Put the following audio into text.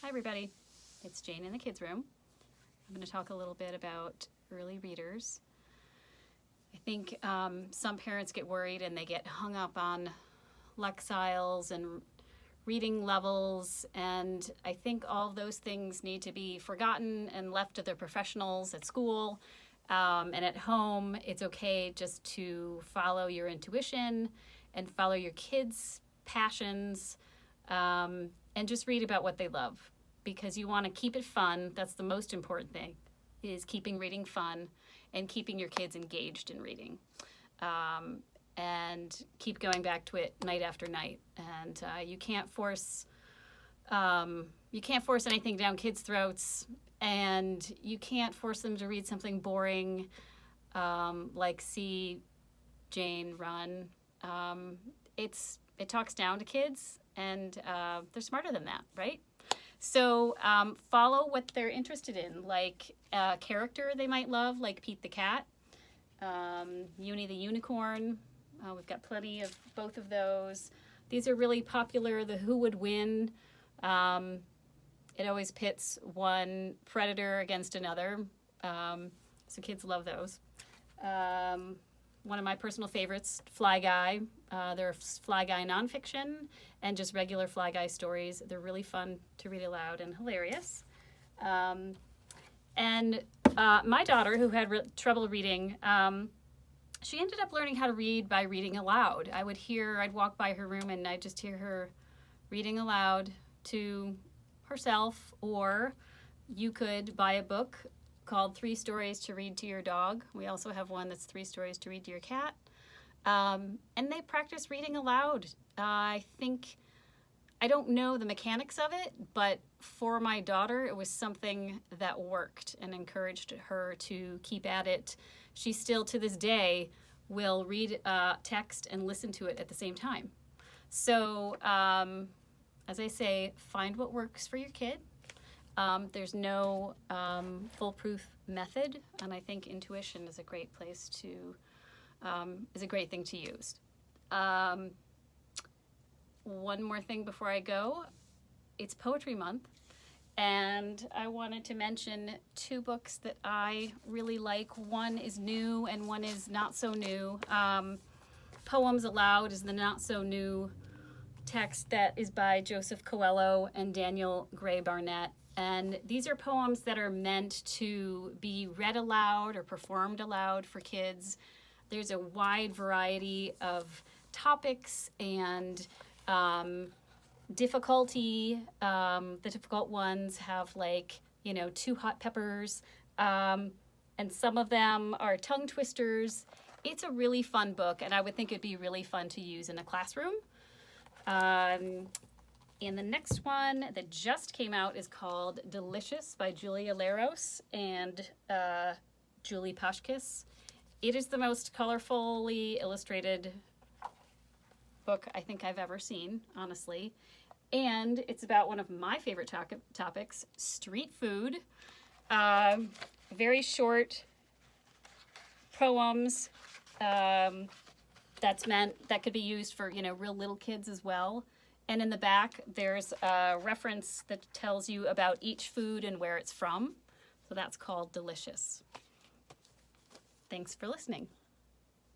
Hi everybody, it's Jane in the Kids Room. I'm going to talk a little bit about early readers. I think some parents get worried and they get hung up on Lexiles and reading levels, and I think all those things need to be forgotten and left to the professionals at school. And at home, it's okay just to follow your intuition and follow your kids' passions, and just read about what they love, because you want to keep it fun. That's the most important thing, is keeping reading fun and keeping your kids engaged in reading, and keep going back to it night after night. And you can't force anything down kids' throats, and you can't force them to read something boring like See Jane Run. It talks down to kids, and they're smarter than that, right? So follow what they're interested in, like a character they might love, like Pete the Cat, Uni the Unicorn. We've got plenty of both of those. These are really popular. The Who Would Win. It always pits one predator against another. So kids love those. One of my personal favorites, Fly Guy. There are Fly Guy nonfiction and just regular Fly Guy stories. They're really fun to read aloud and hilarious. And my daughter, who had trouble reading, she ended up learning how to read by reading aloud. I'd walk by her room and I'd just hear her reading aloud to herself, or you could buy a book called 3 Stories to Read to Your Dog. We also have one that's 3 Stories to Read to Your Cat. And they practice reading aloud. I don't know the mechanics of it, but for my daughter, it was something that worked and encouraged her to keep at it. She still, to this day, will read text and listen to it at the same time. So, as I say, find what works for your kid. There's no foolproof method, and I think intuition is a great place to, is a great thing to use. One more thing before I go. It's Poetry Month, and I wanted to mention 2 books that I really like. One is new and one is not so new. Poems Aloud is the not so new text that is by Joseph Coelho and Daniel Gray Barnett. And these are poems that are meant to be read aloud or performed aloud for kids. There's a wide variety of topics and difficulty. The difficult ones have 2 hot peppers, and some of them are tongue twisters. It's a really fun book, and I would think it'd be really fun to use in a classroom. And the next one that just came out is called Delicious by Julia Leros and Julie Pashkis. It is the most colorfully illustrated book I think I've ever seen, honestly. And it's about one of my favorite topics, street food. Very short poems that could be used for, real little kids as well. And in the back, there's a reference that tells you about each food and where it's from. So that's called Delicious. Thanks for listening.